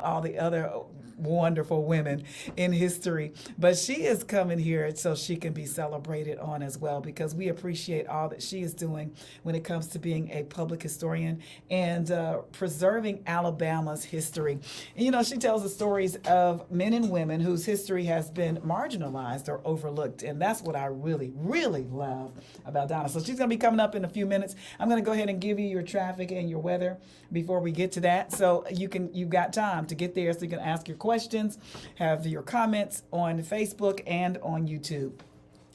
all the other wonderful women in history. But she is coming here so she can be celebrated on as well because we appreciate all that she is doing when it comes to being a public historian and preserving Alabama's history. And, she tells the stories of men and women whose history has been marginalized or overlooked. And that's what I really, really love about Donna. So she's going to be coming up in a few minutes. I'm going to go ahead and give you your traffic and your weather before we get to that. So you've got time to get there so you can ask your questions, have your comments on Facebook and on YouTube.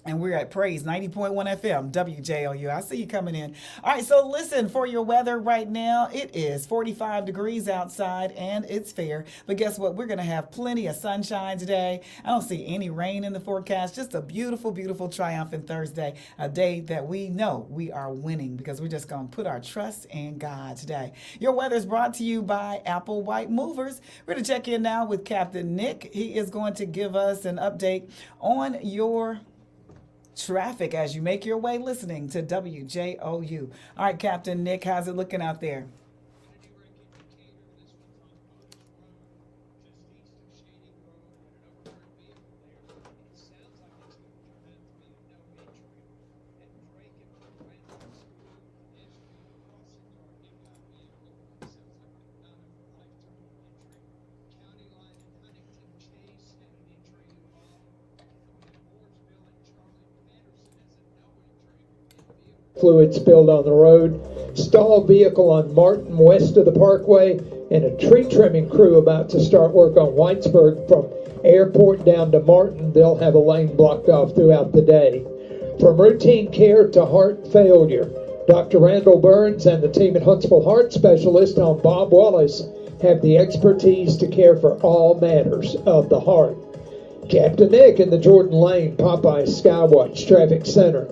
And we're at Praise 90.1 FM, WJOU. I see you coming in. All right, so listen, for your weather right now, it is 45 degrees outside and it's fair. But guess what? We're going to have plenty of sunshine today. I don't see any rain in the forecast. Just a beautiful, beautiful, triumphant Thursday, a day that we know we are winning because we're just going to put our trust in God today. Your weather is brought to you by Apple White Movers. We're going to check in now with Captain Nick. He is going to give us an update on your traffic as you make your way listening to WJOU. All right, Captain Nick, how's it looking out there? Fluid spilled on the road, stalled vehicle on Martin west of the Parkway, and a tree trimming crew about to start work on Whitesburg from Airport down to Martin. They'll have a lane blocked off throughout the day. From routine care to heart failure, Dr. Randall Burns and the team at Huntsville Heart Specialist on Bob Wallace have the expertise to care for all matters of the heart. Captain Nick in the Jordan Lane Popeye Skywatch Traffic Center.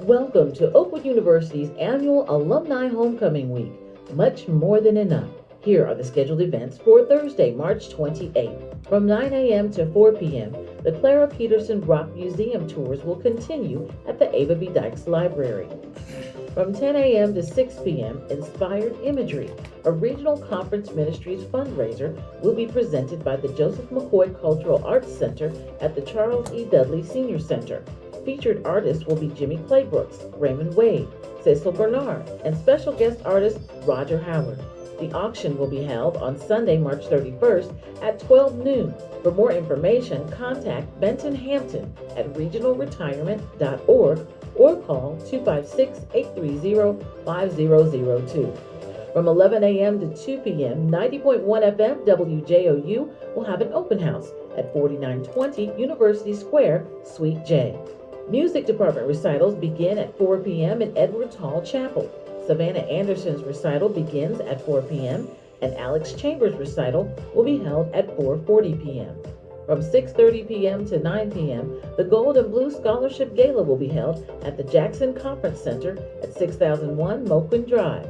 Welcome to Oakwood University's annual Alumni Homecoming Week. Much more than enough. Here are the scheduled events for Thursday, March 28th. From 9 a.m. to 4 p.m., the Clara Peterson Rock Museum tours will continue at the Ava B. Dykes Library. From 10 a.m. to 6 p.m., Inspired Imagery, a regional conference ministries fundraiser, will be presented by the Joseph McCoy Cultural Arts Center at the Charles E. Dudley Senior Center. Featured artists will be Jimmy Claybrooks, Raymond Wade, Cecil Bernard, and special guest artist Roger Howard. The auction will be held on Sunday, March 31st at 12 noon. For more information, contact Benton Hampton at regionalretirement.org or call 256-830-5002. From 11 a.m. to 2 p.m., 90.1 FM WJOU will have an open house at 4920 University Square, Suite J. Music department recitals begin at 4 p.m. in Edwards Hall Chapel. Savannah Anderson's recital begins at 4 p.m. and Alex Chambers' recital will be held at 4:40 p.m. From 6:30 p.m. to 9 p.m., the Gold and Blue Scholarship Gala will be held at the Jackson Conference Center at 6001 Moquin Drive.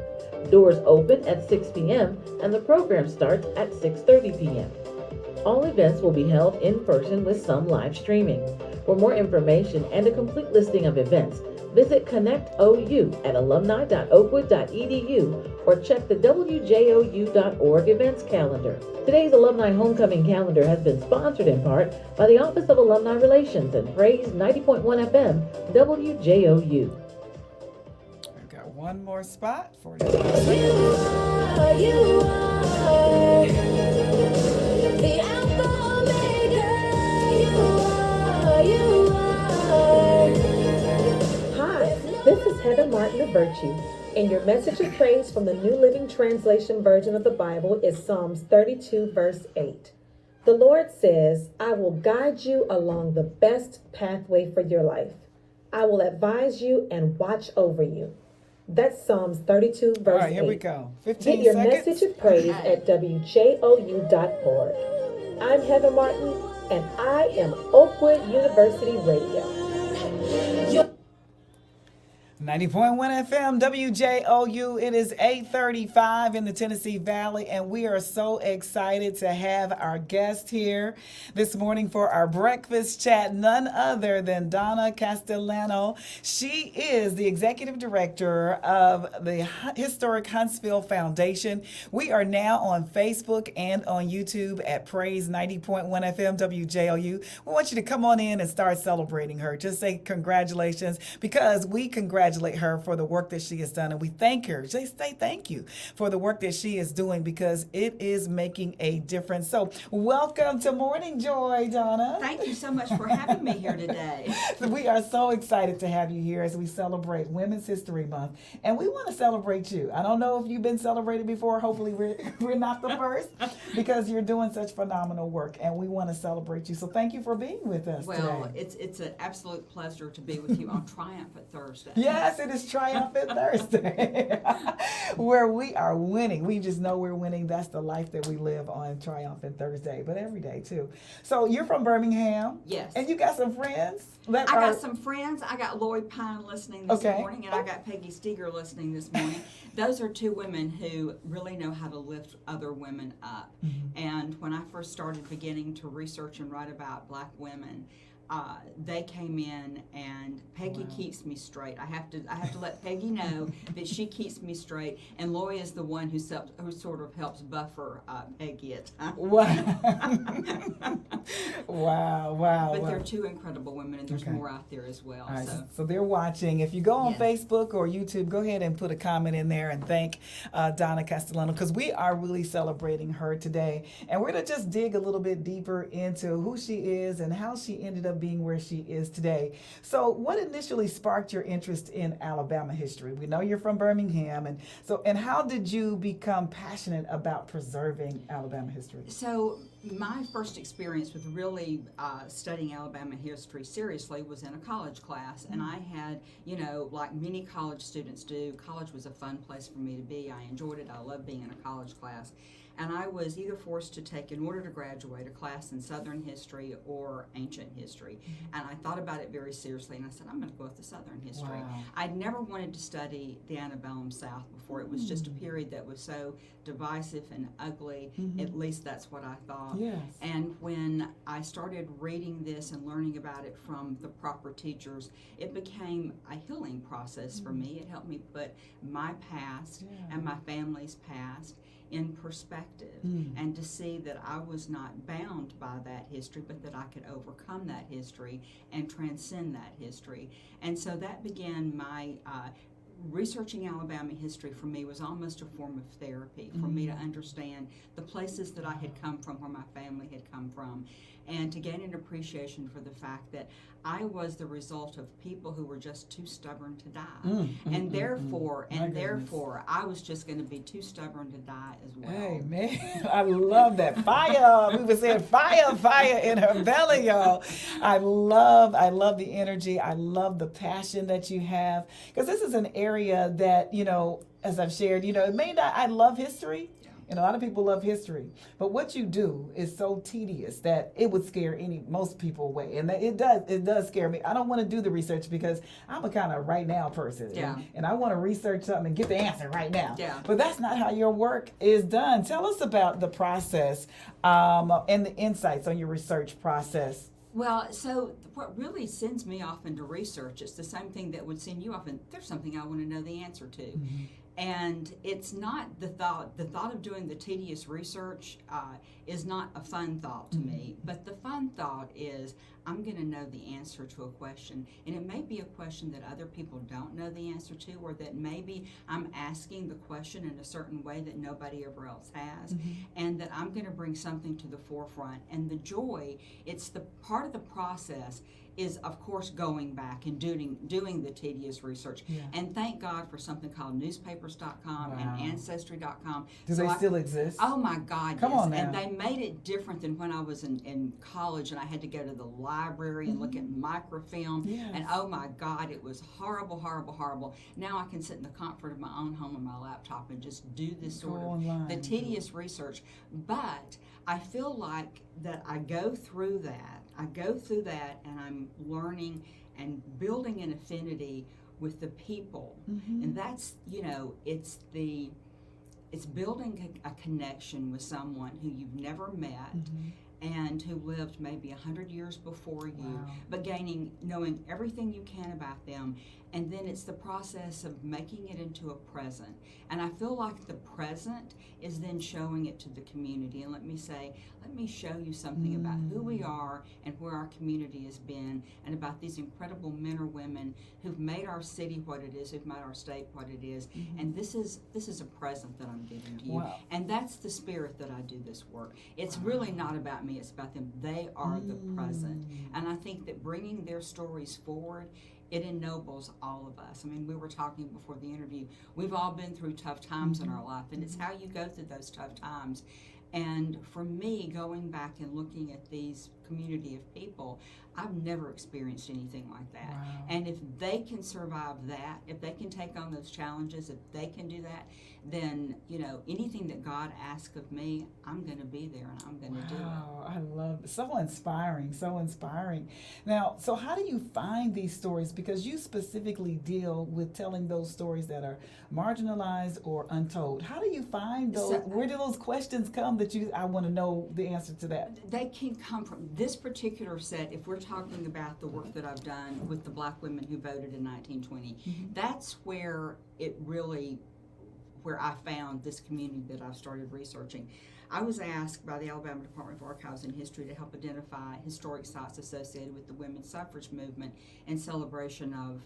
Doors open at 6 p.m. and the program starts at 6:30 p.m. All events will be held in person with some live streaming. For more information and a complete listing of events, visit ConnectOU at alumni.oakwood.edu or check the WJOU.org events calendar. Today's Alumni Homecoming Calendar has been sponsored in part by the Office of Alumni Relations and Praise 90.1 FM WJOU. I've got one more spot for you. You are the Alpha Omega. You are. Hi, this is Heather Martin of Virtue, and your message of praise from the New Living Translation version of the Bible is Psalms 32, verse 8. The Lord says, I will guide you along the best pathway for your life. I will advise you and watch over you. That's Psalms 32, verse 8. All right, here we go. 15 Get your seconds. message of praise at WJOU.org. I'm Heather Martin, and I am Oakwood University Radio. 90.1 FM WJOU. It is 8:35 in the Tennessee Valley, and we are so excited to have our guest here this morning for our breakfast chat, none other than Donna Castellano. She is the executive director of the Historic Huntsville Foundation. We are now on Facebook and on YouTube at Praise 90.1 FM WJOU. We want you to come on in and start celebrating her. Just say congratulations, because we congratulate her for the work that she has done, and we thank her. Just say thank you for the work that she is doing, because it is making a difference. So welcome to Morning Joy, Donna. Thank you so much for having me here today. We are so excited to have you here as we celebrate Women's History Month, and we want to celebrate you. I don't know if you've been celebrated before. Hopefully we're not the first, because you're doing such phenomenal work, and we want to celebrate you. So thank you for being with us Well, today. it's an absolute pleasure to be with you on Triumphant Thursday. Yes, it is Triumphant Thursday, where we are winning. We just know we're winning. That's the life that we live on Triumphant Thursday, but every day too. So you're from Birmingham. Yes. And you got some friends that I are... got some friends. I got Lloyd Pine listening this Okay. morning, and I got Peggy Steger listening this morning. Those are two women who really know how to lift other women up. Mm-hmm. And when I first started beginning to research and write about Black women, they came in, and Peggy Wow. keeps me straight. I have to let Peggy know that she keeps me straight, and Loy is the one who sort of helps buffer Peggy at times. Wow. wow. But they're two incredible women, and there's Okay. more out there as well. All right, So so they're watching. If you go on Yes. Facebook or YouTube, go ahead and put a comment in there and thank Donna Castellano, because we are really celebrating her today. And we're going to just dig a little bit deeper into who she is and how she ended up being where she is today. So what initially sparked your interest in Alabama history? We know you're from Birmingham. And how did you become passionate about preserving Alabama history? So my first experience with really studying Alabama history seriously was in a college class, and I had, like many college students do, college was a fun place for me to be. I enjoyed it. I loved being in a college class. And I was either forced to take, in order to graduate, a class in Southern history or ancient history. And I thought about it very seriously, and I said, I'm going to go with the Southern history. Wow. I'd never wanted to study the antebellum South before. It was just a period that was so divisive and ugly. At least that's what I thought. Yes. And when I started reading this and learning about it from the proper teachers, it became a healing process for me. It helped me put my past and my family's past in perspective, and to see that I was not bound by that history, but that I could overcome that history and transcend that history. And so that began my researching Alabama history. For me was almost a form of therapy, for me to understand the places that I had come from, where my family had come from, and to gain an appreciation for the fact that I was the result of people who were just too stubborn to die. And therefore, I was just going to be too stubborn to die as well. Hey, man, I love that. Fire. We were saying fire in her belly, y'all. I love the energy. I love the passion that you have. Because this is an area that, as I've shared, it may not, I love history. And a lot of people love history, but what you do is so tedious that it would scare most people away. And it does scare me. I don't want to do the research because I'm a kind of right now person. Yeah. And I want to research something and get the answer right now. Yeah. But that's not how your work is done. Tell us about the process and the insights on your research process. Well, so what really sends me off into research, it's the same thing that would send you off, and there's something I want to know the answer to. And it's not the thought of doing the tedious research is not a fun thought to me, but the fun thought is I'm going to know the answer to a question, and it may be a question that other people don't know the answer to, or that maybe I'm asking the question in a certain way that nobody ever else has, and that I'm going to bring something to the forefront. And the joy, it's the part of the process is, of course, going back and doing the tedious research. And thank God for something called newspapers.com and ancestry.com. Do they still exist? Oh my God, Come yes. on now. And they made it different than when I was in college and I had to go to the library and look at microfilm. Yes. And oh my God, it was horrible, horrible, horrible. Now I can sit in the comfort of my own home on my laptop and just do this sort of online. the tedious research. But I feel like that I go through that and I'm learning and building an affinity with the people. Mm-hmm. And that's, it's building a connection with someone who you've never met, Mm-hmm. and who lived maybe 100 years before you, Wow. but knowing everything you can about them. And then it's the process of making it into a present. And I feel like the present is then showing it to the community. And let me show you something about who we are and where our community has been, and about these incredible men or women who've made our city what it is, who've made our state what it is. Mm-hmm. And this is a present that I'm giving to you. Wow. And that's the spirit that I do this work. It's really not about me, it's about them. They are the present. And I think that bringing their stories forward, it ennobles all of us. I mean, we were talking before the interview, we've all been through tough times in our life, and it's how you go through those tough times. And for me, going back and looking at these community of people, I've never experienced anything like that. Wow. And if they can survive that, if they can take on those challenges, if they can do that, then, anything that God asks of me, I'm going to be there and I'm going to do it. Wow, I love it. So inspiring, so inspiring. Now, so how do you find these stories? Because you specifically deal with telling those stories that are marginalized or untold. How do you find those? Where do those questions come that I want to know the answer to that? They can come from this particular set. If we're talking about the work that I've done with the black women who voted in 1920, that's where I found this community that I've started researching. I was asked by the Alabama Department of Archives and History to help identify historic sites associated with the women's suffrage movement in celebration of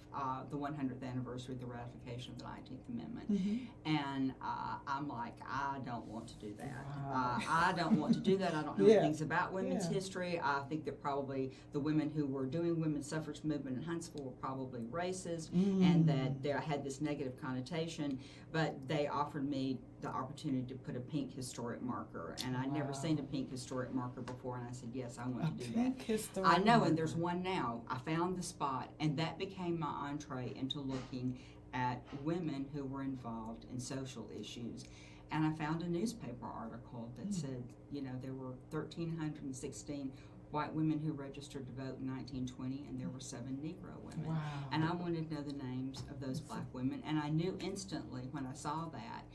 the 100th anniversary of the ratification of the 19th Amendment. Mm-hmm. And I'm like, I don't want to do that. Wow. I don't want to do that. I don't know things about women's history. I think that probably the women who were doing women's suffrage movement in Huntsville were probably racist, and that they had this negative connotation, but they offered me the opportunity to put a pink historic marker, and I'd never seen a pink historic marker before, and I said, yes, I want to do that. Historic I know, marker. and there's one now. I found the spot, and that became my entree into looking at women who were involved in social issues. And I found a newspaper article that said, there were 1,316 white women who registered to vote in 1920, and there were 7 Negro women. Wow. And I wanted to know the names of those black women, and I knew instantly when I saw that,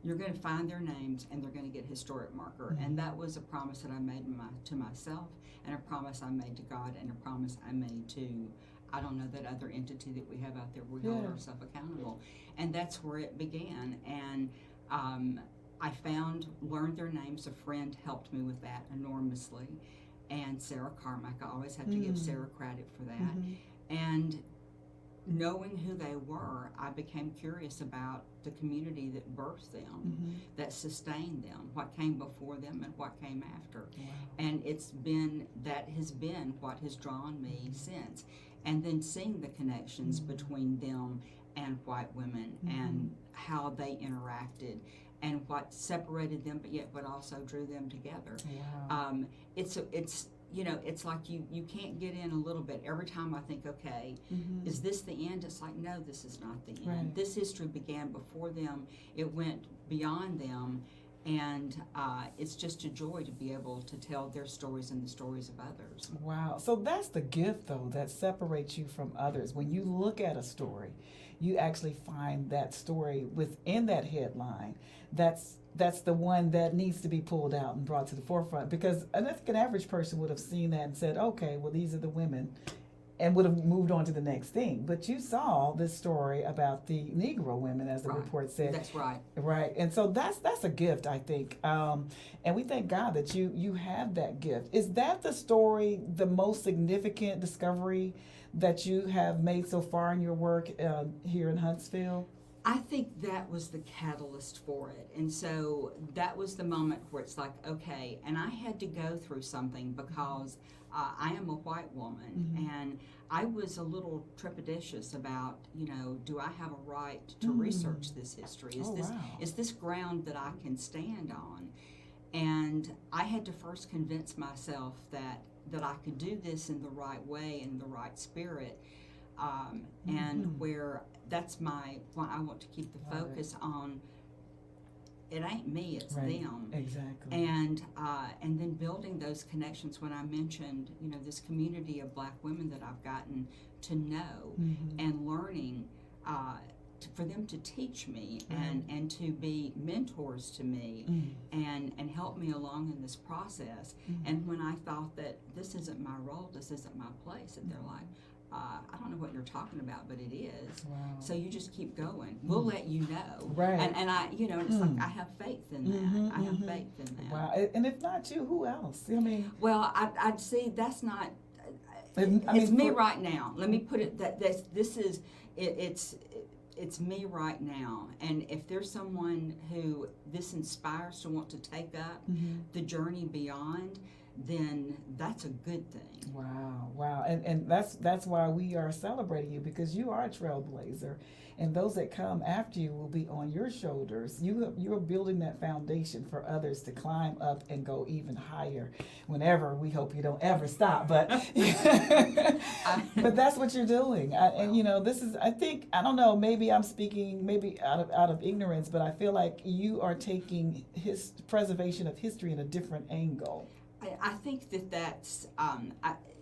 you're going to find their names and they're going to get a historic marker. And that was a promise that I made to myself, and a promise I made to God, and a promise I made to, I don't know, that other entity that we have out there. We hold ourselves accountable. And that's where it began. And I learned their names. A friend helped me with that enormously. And Sarah Carmack, I always have to give Sarah credit for that. And knowing who they were, I became curious about the community that birthed them, that sustained them, what came before them and what came after. Wow. And that has been what has drawn me since. And then seeing the connections between them and white women, and how they interacted, and what separated them, but yet what also drew them together. Wow. It's like you can't get in a little bit. Every time I think, okay, is this the end? It's like, no, this is not the end. Right. This history began before them. It went beyond them. And it's just a joy to be able to tell their stories and the stories of others. Wow. So that's the gift, though, that separates you from others. When you look at a story, you actually find that story within that headline. That's the one that needs to be pulled out and brought to the forefront, because I think an average person would have seen that and said, okay, well, these are the women, and would have moved on to the next thing. But you saw this story about the Negro women, as the report said. That's right. Right. And so that's a gift, I think. And we thank God that you have that gift. Is that the story, the most significant discovery that you have made so far in your work here in Huntsville? I think that was the catalyst for it. And so that was the moment where it's like, okay, and I had to go through something because I am a white woman, and I was a little trepidatious about, do I have a right to research this history? Is this ground that I can stand on? And I had to first convince myself that I could do this in the right way, in the right spirit, and where that's why I want to keep the focus on it ain't me, it's Right. them. Exactly. And then building those connections. When I mentioned, this community of Black women that I've gotten to know, Mhm. and learning, for them to teach me and to be mentors to me, and help me along in this process. And when I thought that this isn't my role, this isn't my place, that they're like, I don't know what you're talking about, but it is. Wow. So you just keep going. We'll let you know. Right. And I, it's like, I have faith in that. I have faith in that. Wow. And if not you, who else? I mean, Well, I'd say that's not. And, I It's mean, me for- right now. Let me put it that this is it, it's me right now. And if there's someone who this inspires to want to take up the journey beyond, then that's a good thing. Wow, wow. And that's why we are celebrating you, because you are a trailblazer, and those that come after you will be on your shoulders. You're building that foundation for others to climb up and go even higher. Whenever, we hope you don't ever stop, but but that's what you're doing. And this is, I think, I don't know, maybe I'm speaking maybe out of ignorance, but I feel like you are taking his preservation of history in a different angle. I think that's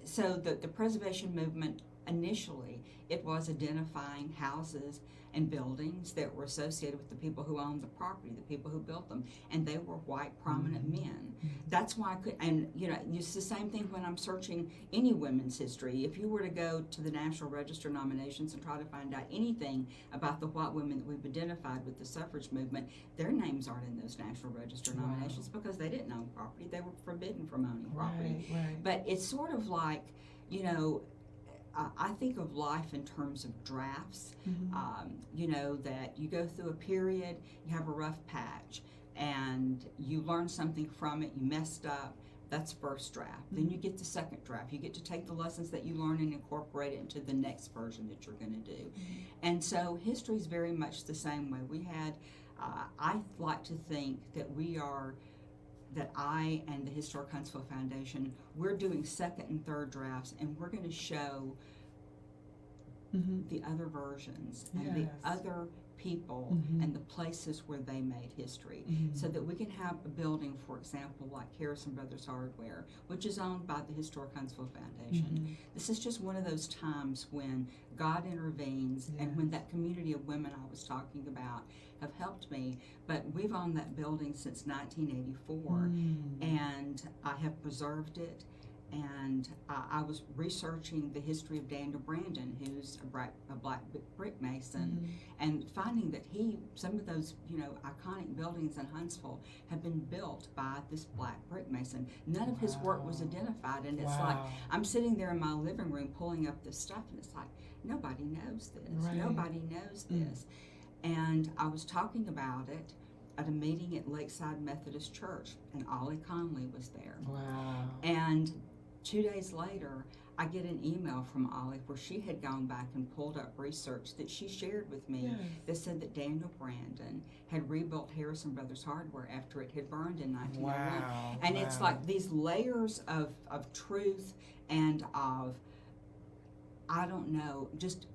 so the preservation movement, initially it was identifying houses and buildings that were associated with the people who owned the property, the people who built them, and they were white prominent men. That's why I could, and it's the same thing when I'm searching any women's history. If you were to go to the National Register nominations and try to find out anything about the white women that we've identified with the suffrage movement, their names aren't in those National Register nominations because they didn't own property. They were forbidden from owning property. Right. But it's sort of like, I think of life in terms of drafts. That you go through a period, you have a rough patch, and you learn something from it, you messed up. That's first draft. Then you get the second draft. You get to take the lessons that you learn and incorporate it into the next version that you're going to do. And so history is very much the same way. We had, I like to think that I and the Historic Huntsville Foundation, we're doing second and third drafts, and we're going to show the other versions and the other people and the places where they made history, so that we can have a building, for example, like Harrison Brothers Hardware, which is owned by the Historic Huntsville Foundation. This is just one of those times when God intervenes, and when that community of women I was talking about have helped me. But we've owned that building since 1984, and I have preserved it. And I was researching the history of Daniel Brandon, who's a black brick mason, and finding that some of those, iconic buildings in Huntsville have been built by this black brick mason. None of his work was identified, and it's like, I'm sitting there in my living room pulling up this stuff, and it's like, nobody knows this. Right. Nobody knows this. And I was talking about it at a meeting at Lakeside Methodist Church, and Ollie Conley was there. Wow. And 2 days later, I get an email from Ollie where she had gone back and pulled up research that she shared with me that said that Daniel Brandon had rebuilt Harrison Brothers Hardware after it had burned in 1901. Wow. And it's like these layers of truth and of, I don't know, just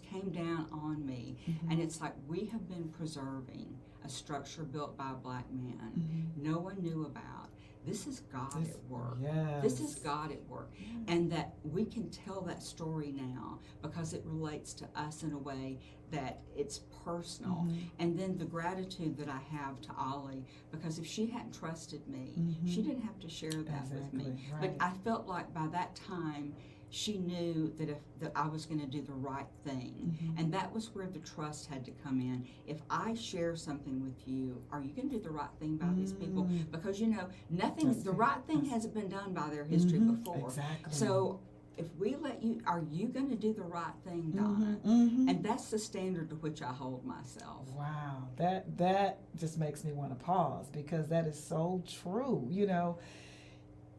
came down on me. And it's like, we have been preserving a structure built by a black man no one knew about. This is God at work. Yes. This is God at work. And that we can tell that story now because it relates to us in a way that it's personal. And then the gratitude that I have to Ollie, because if she hadn't trusted me, she didn't have to share that with me. Right. But I felt like by that time, she knew that I was going to do the right thing. And that was where the trust had to come in. If I share something with you, are you going to do the right thing by these people? Because the right thing hasn't been done by their history before. Exactly. So if we let you, are you going to do the right thing, Donna? And that's the standard to which I hold myself. Wow, that just makes me want to pause, because that is so true.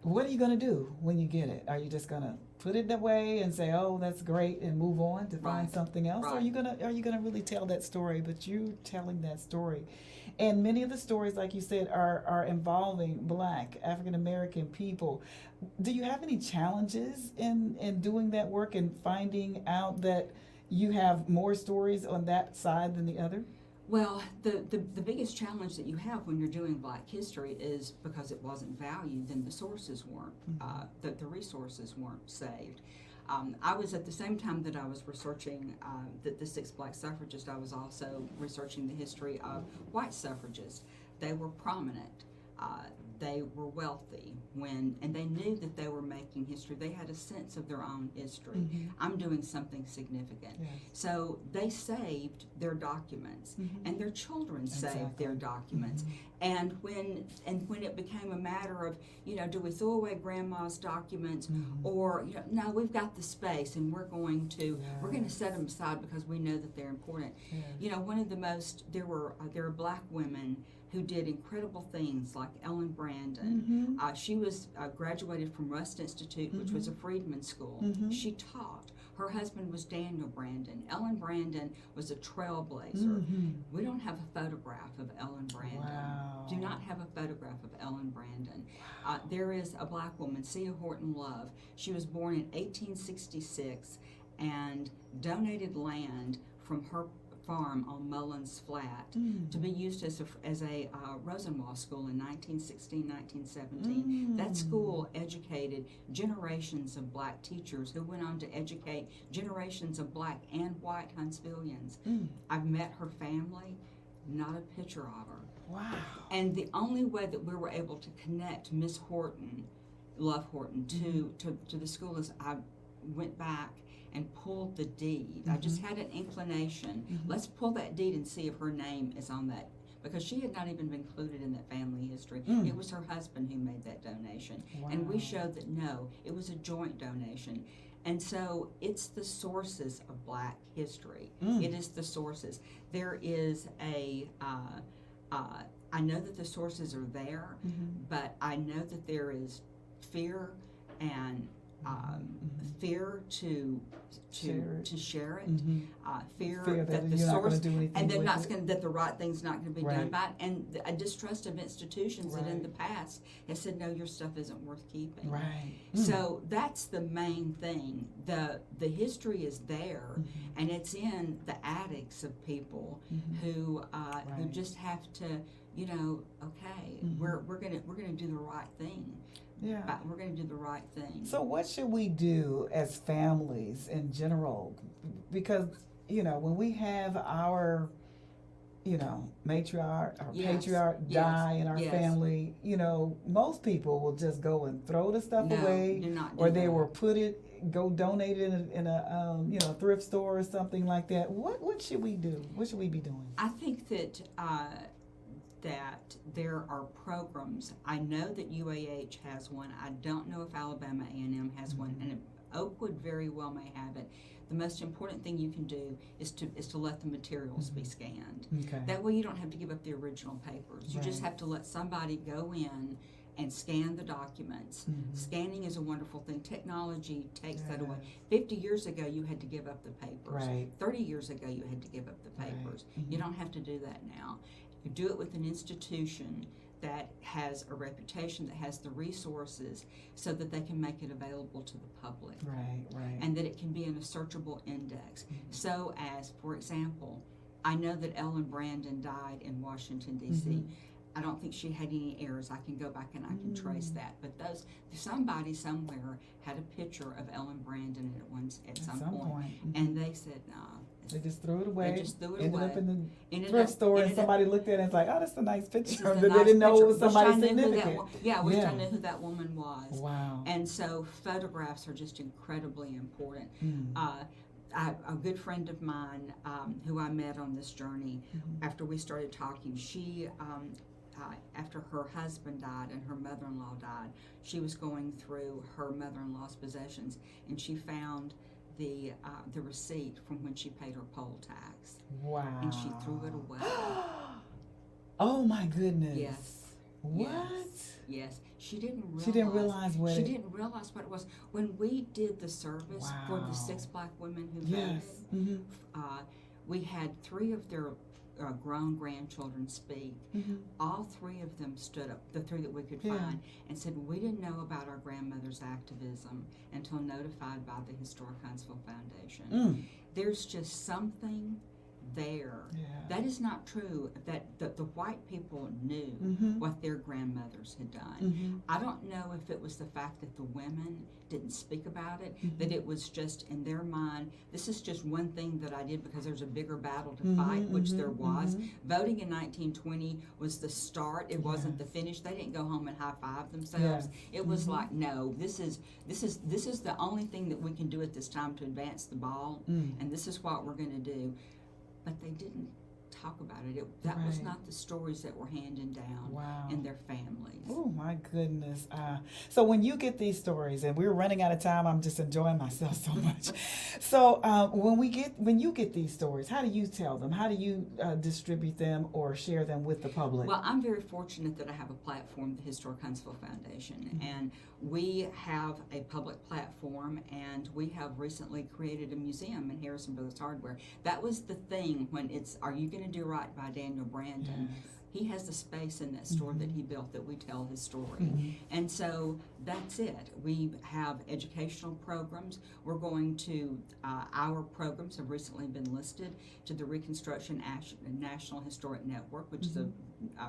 What are you going to do when you get it? Are you just going to put it that way and say, "Oh, that's great," and move on to find something else? Or are you gonna really tell that story? But you're telling that story, and many of the stories, like you said, are involving Black, African American people. Do you have any challenges in doing that work and finding out that you have more stories on that side than the other? Well, the biggest challenge that you have when you're doing Black history is because it wasn't valued, then the sources weren't, the resources weren't saved. I was at the same time that I was researching the 6 Black suffragists, I was also researching the history of white suffragists. They were prominent. They were wealthy and they knew that they were making history. They had a sense of their own history. I'm doing something significant. Yes. So they saved their documents, and their children saved their documents. And when it became a matter of, do we throw away grandma's documents, or no, we've got the space and we're going to set them aside because we know that they're important. One of the most there were Black women who did incredible things, like Ellen Brandon. She was graduated from Rust Institute, which was a freedmen's school. She taught. Her husband was Daniel Brandon. Ellen Brandon was a trailblazer. We don't have a photograph of Ellen Brandon. Wow. Do not have a photograph of Ellen Brandon. There is a Black woman, Cia Horton Love. She was born in 1866 and donated land from her farm on Mullins Flat to be used as a Rosenwald school in 1916, 1917. That school educated generations of Black teachers who went on to educate generations of Black and white Huntsvillians. I've met her family, not a picture of her. Wow. And the only way that we were able to connect Miss Horton, Love Horton, to the school is I went back and pulled the deed. I just had an inclination. Let's pull that deed and see if her name is on that, because she had not even been included in that family history. It was her husband who made that donation. And we showed that no, it was a joint donation. And so it's the sources of Black history. It is the sources. There is I know that the sources are there, but I know that there is fear and fear to share it, fear that the source and that the right thing's not going to be done by it, and a distrust of institutions that in the past has said, no, your stuff isn't worth keeping. So that's the main thing. The history is there, and it's in the attics of people who just have to, okay, we're gonna do the right thing. We're going to do the right thing. So what should we do as families in general? Because, when we have our, matriarch or patriarch die in our family, most people will just go and throw the stuff away, or they will go donate it in a thrift store or something like that. What should we do? What should we be doing? I think that there are programs. I know that UAH has one. I don't know if Alabama A&M has one, and Oakwood very well may have it. The most important thing you can do is to let the materials be scanned. That way you don't have to give up the original papers. You just have to let somebody go in and scan the documents. Scanning is a wonderful thing. Technology takes that away. 50 years ago, you had to give up the papers. 30 years ago, you had to give up the papers. You don't have to do that now. You do it with an institution that has a reputation, that has the resources, so that they can make it available to the public. And that it can be in a searchable index. So as, for example, I know that Ellen Brandon died in Washington, D.C. I don't think she had any heirs. I can go back and I can trace that. But somebody somewhere had a picture of Ellen Brandon at some point. And they said, no. They just threw it away. They just threw it ended away. up in the thrift store, and somebody looked at it and was like, oh, that's a nice picture. They Nice didn't know picture. it was somebody significant. I wish I knew who that woman was. Wow. And so photographs are just incredibly important. A good friend of mine who I met on this journey, after we started talking, she, after her husband died and her mother-in-law died, she was going through her mother-in-law's possessions, and she found the receipt from when she paid her poll tax. Wow. And she threw it away. Oh my goodness. Yes. What? Yes. She didn't realize. She didn't realize what She didn't realize what it was. When we did the service for the 6 Black women who voted, we had 3 of their grown grandchildren speak. All 3 of them stood up, the 3 that we could find, and said, we didn't know about our grandmother's activism until notified by the Historic Huntsville Foundation. There's just something there. Yeah. That is not true. That the white people knew what their grandmothers had done. I don't know if it was the fact that the women didn't speak about it, that it was just in their mind, this is just one thing that I did because there's a bigger battle to fight, which there was. Voting in 1920 was the start. It wasn't the finish. They didn't go home and high five themselves. It was like, no, this is the only thing that we can do at this time to advance the ball, and this is what we're going to do. But they didn't talk about it. That was not the stories that were handed down in their families. Oh my goodness. So when you get these stories, and we're running out of time, I'm just enjoying myself so much. So when you get these stories, how do you tell them? How do you distribute them or share them with the public? Well, I'm very fortunate that I have a platform, the Historic Huntsville Foundation, and we have a public platform, and we have recently created a museum in Harrison Brothers Hardware. That was the thing when it's, are you going to do right by Daniel Brandon? Yes. He has a space in that store that he built that we tell his story. And so that's it. We have educational programs. We're going to, our programs have recently been listed to the Reconstruction National Historic Network, which is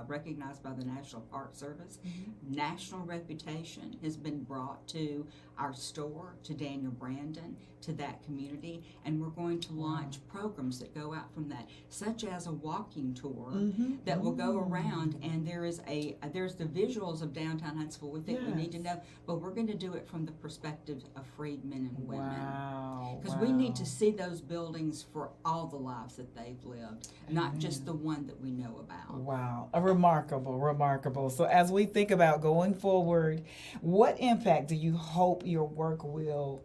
recognized by the National Park Service. National reputation has been brought to our store, to Daniel Brandon, to that community, and we're going to launch programs that go out from that, such as a walking tour that will go around, and there's the visuals of downtown Huntsville we think we need to know, but we're going to do it from the perspective of freed men and women. Because we need to see those buildings for all the lives that they've lived, not just the one that we know about. Wow, remarkable. So as we think about going forward, what impact do you hope your work will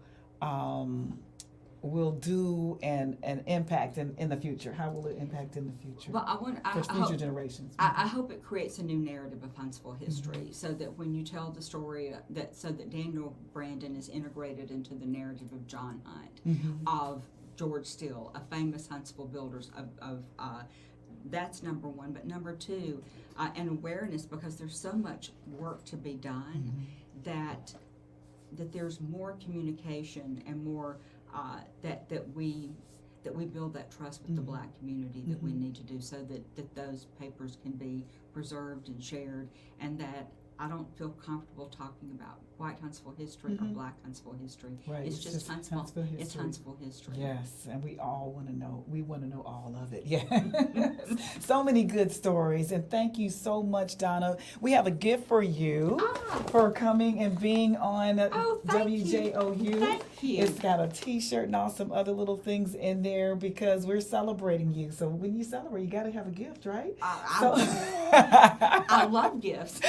do and impact in the future? How will it impact in the future? Well, for future generations. I hope it creates a new narrative of Huntsville history, so that when you tell the story, so that Daniel Brandon is integrated into the narrative of John Hunt, of George Steele, a famous Huntsville builders that's number one. But number two, an awareness, because there's so much work to be done, that there's more communication and more that we build that trust with the Black community that we need to do, so that those papers can be preserved and shared, and that I don't feel comfortable talking about white Huntsville history or Black Huntsville history. Right. It's just Huntsville history. It's Huntsville history. Yes, and we all want to know. We want to know all of it. Yeah. So many good stories, and thank you so much, Donna. We have a gift for you for coming and being on WJOU. Thank you. It's got a T-shirt and all some other little things in there because we're celebrating you. So when you celebrate, you got to have a gift, right? I love gifts.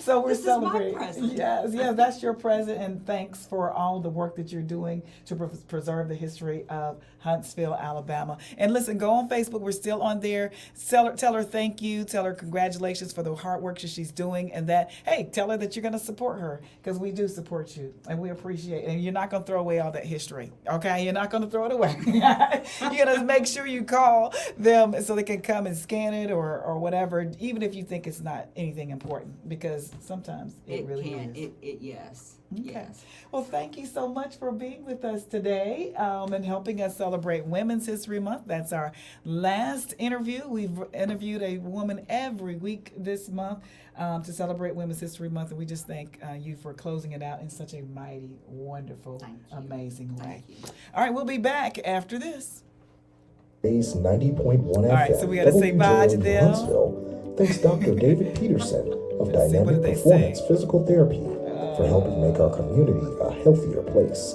So we're This is my celebrating. present. Yes, that's your present, and thanks for all the work that you're doing to preserve the history of Huntsville, Alabama. And listen, go on Facebook. We're still on there. Tell her thank you. Tell her congratulations for the hard work that she's doing, and that, hey, tell her that you're going to support her, because we do support you, and we appreciate it. And you're not going to throw away all that history, okay? You're not going to throw it away. You're going to make sure you call them so they can come and scan it or whatever, even if you think it's not anything important, because sometimes it really is. Yes. Okay. Yes. Well, thank you so much for being with us today and helping us celebrate Women's History Month. That's our last interview. We've interviewed a woman every week this month to celebrate Women's History Month, and we just thank you for closing it out in such a mighty, wonderful, amazing way. All right, we'll be back after this. Base 90.1 FM. All right, so we got to say bye to them. Huntsville. Thanks Dr. David Peterson of Let's see, what Dynamic did they Performance say? Physical Therapy for helping make our community a healthier place.